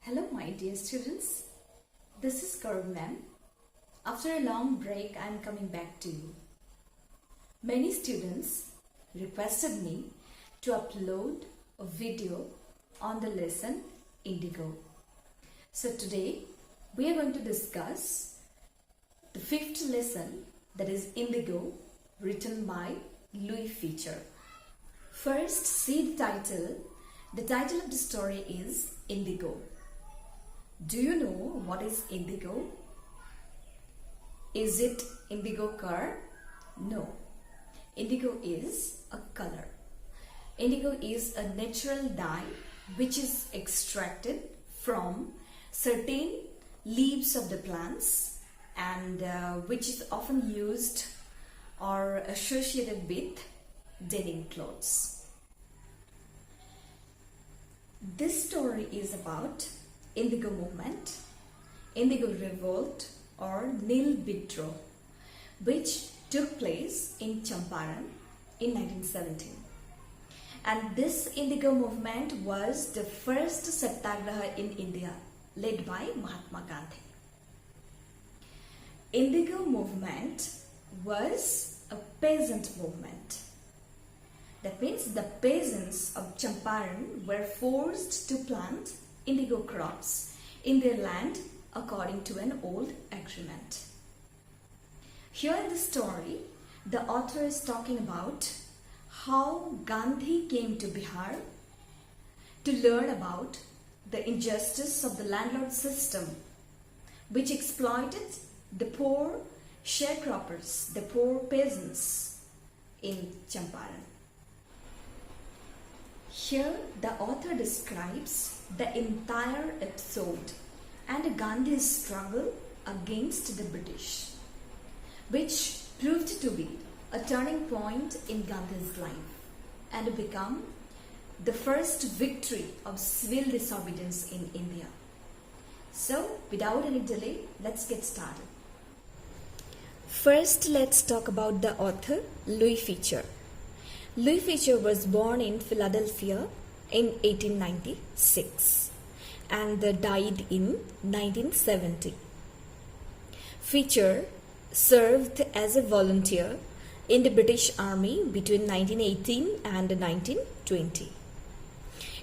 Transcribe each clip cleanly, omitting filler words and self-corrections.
Hello my dear students, this is Karabi ma'am. After a long break I am coming back to you. Many students requested me to upload a video on the lesson Indigo. So today we are going to discuss the fifth lesson, that is Indigo, written by LOUIS Fischer. First, see the title. The title of the story is Indigo. Do you know what is indigo? Is it indigo color? No. Indigo is a color. Indigo is a natural dye which is extracted from certain leaves of the plants and which is often used or associated with denim clothes. This story is about Indigo movement, Indigo revolt or Nil Bidro, which took place in Champaran in 1917. And this Indigo movement was the first satyagraha in India led by Mahatma Gandhi. Indigo movement was a peasant movement. That means the peasants of Champaran were forced to plant indigo crops in their land according to an old agreement. Here in the story, the author is talking about how Gandhi came to Bihar to learn about the injustice of the landlord system which exploited the poor sharecroppers, the poor peasants in Champaran. Here the author describes the entire episode and Gandhi's struggle against the British, which proved to be a turning point in Gandhi's life and become the first victory of civil disobedience in India. So, without any delay, let's get started. First, let's talk about the author, LOUIS Fischer. LOUIS Fischer was born in Philadelphia in 1896 and died in 1970. Fischer served as a volunteer in the British Army between 1918 and 1920.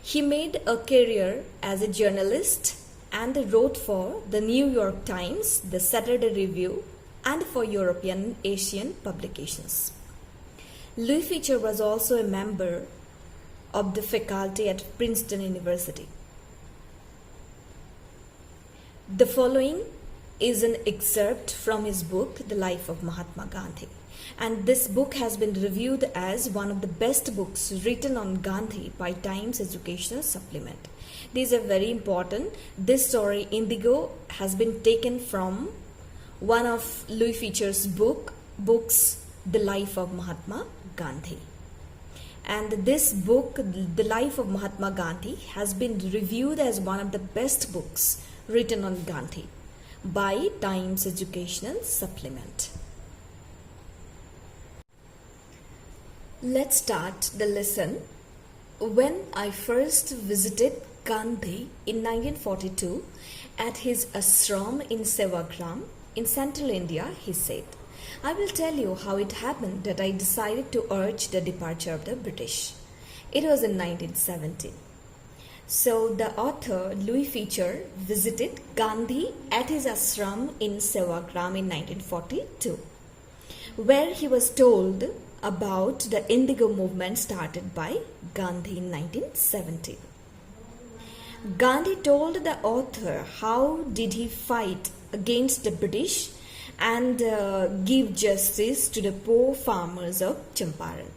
He made a career as a journalist and wrote for the New York Times, the Saturday Review, and for European and Asian publications. LOUIS Fischer was also a member of the faculty at Princeton University. The following is an excerpt from his book, The Life of Mahatma Gandhi. And this book has been reviewed as one of the best books written on Gandhi by Times Educational Supplement. These are very important. This story, Indigo, has been taken from one of LOUIS Fischer's books, The Life of Mahatma Gandhi. And this book, The Life of Mahatma Gandhi, has been reviewed as one of the best books written on Gandhi by Times Educational Supplement. Let's start the lesson. When I first visited Gandhi in 1942 at his ashram in Sevagram in central India, he said, I will tell you how it happened that I decided to urge the departure of the British. It was in 1917. So the author LOUIS Fischer visited Gandhi at his ashram in Sevagram in 1942, where he was told about the Indigo movement started by Gandhi in 1917. Gandhi told the author how did he fight against the British and give justice to the poor farmers of Champaran.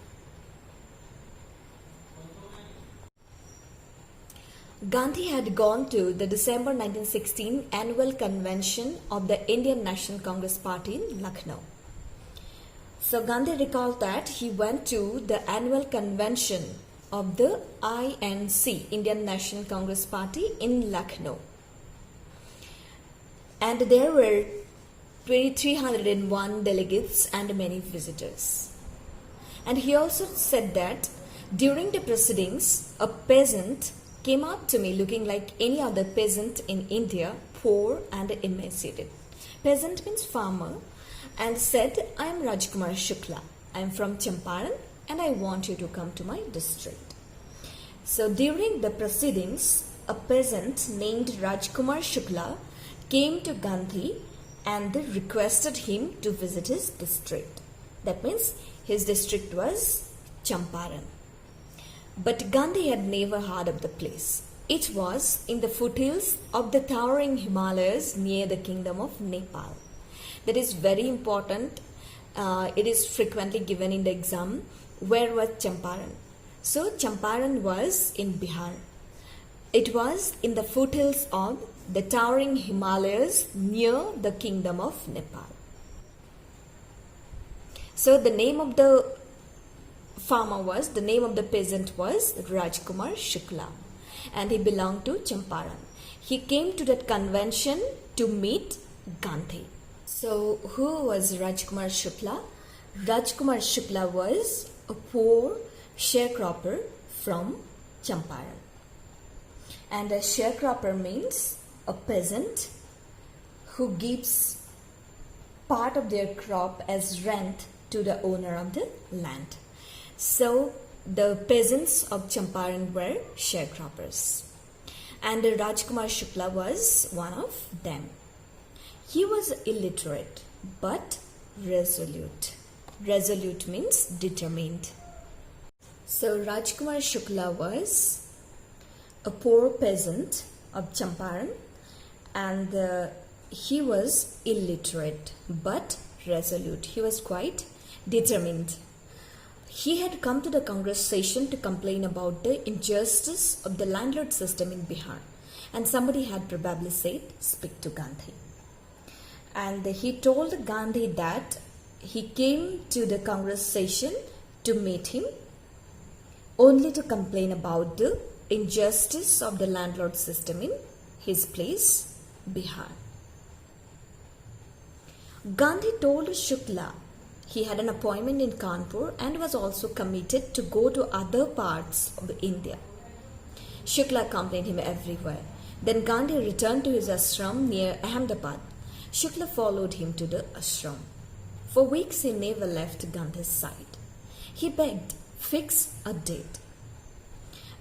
Gandhi had gone to the December 1916 annual convention of the Indian National Congress Party in Lucknow. So Gandhi recalled that he went to the annual convention of the INC, Indian National Congress Party in Lucknow. And there were 2,301 delegates and many visitors. And he also said that during the proceedings, a peasant came up to me looking like any other peasant in India, poor and emaciated. Peasant means farmer, and said, I am Rajkumar Shukla. I am from Champaran and I want you to come to my district. So during the proceedings, a peasant named Rajkumar Shukla came to Gandhi and requested him to visit his district. That means his district was Champaran. But Gandhi had never heard of the place. It was in the foothills of the towering Himalayas near the kingdom of Nepal. That is very important. It is frequently given in the exam. Where was Champaran? So Champaran was in Bihar. It was in the foothills of the towering Himalayas near the kingdom of Nepal. So the name of the peasant was Rajkumar Shukla, and he belonged to Champaran. He came to that convention to meet Gandhi. So who was Rajkumar Shukla? Rajkumar Shukla was a poor sharecropper from Champaran. And a sharecropper means a peasant who gives part of their crop as rent to the owner of the land. So the peasants of Champaran were sharecroppers. And Rajkumar Shukla was one of them. He was illiterate but resolute. Resolute means determined. So Rajkumar Shukla was a poor peasant of Champaran, and he was illiterate but resolute. He was quite determined. He had come to the Congress session to complain about the injustice of the landlord system in Bihar, and somebody had probably said, speak to Gandhi. And he told Gandhi that he came to the Congress session to meet him only to complain about the injustice of the landlord system in his place, Bihar. Gandhi told Shukla he had an appointment in Kanpur and was also committed to go to other parts of India. Shukla accompanied him everywhere. Then Gandhi returned to his ashram near Ahmedabad. Shukla followed him to the ashram. For weeks he never left Gandhi's side. He begged, fix a date.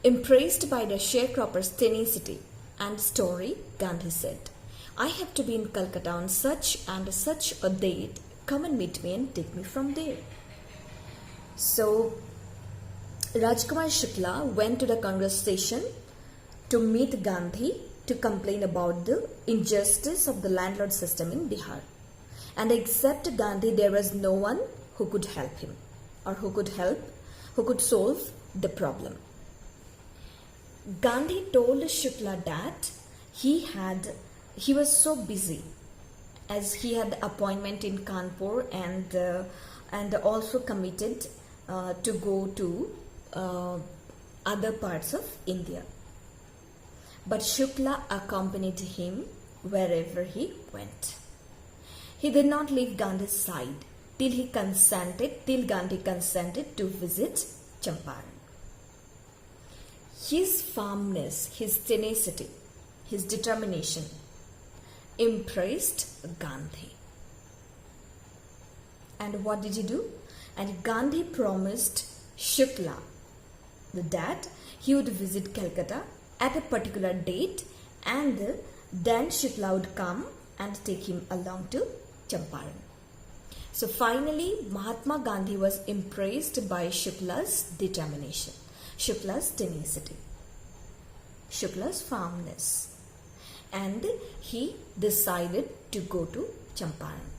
Impressed by the sharecropper's tenacity and story, Gandhi said, I have to be in Calcutta on such and such a date. Come and meet me and take me from there. So Rajkumar Shukla went to the Congress station to meet Gandhi to complain about the injustice of the landlord system in Bihar. And except Gandhi, there was no one who could help him or who could solve the problem. Gandhi told Shukla that he was so busy as he had appointment in Kanpur and also committed to go to other parts of India. But Shukla accompanied him wherever he went. He did not leave Gandhi's side till Gandhi consented to visit Champaran. His firmness, his tenacity, his determination impressed Gandhi. And what did he do? And Gandhi promised Shukla that he would visit Calcutta at a particular date, and then Shukla would come and take him along to Champaran. So finally, Mahatma Gandhi was impressed by Shukla's determination, Shukla's tenacity, Shukla's firmness, and he decided to go to Champaran.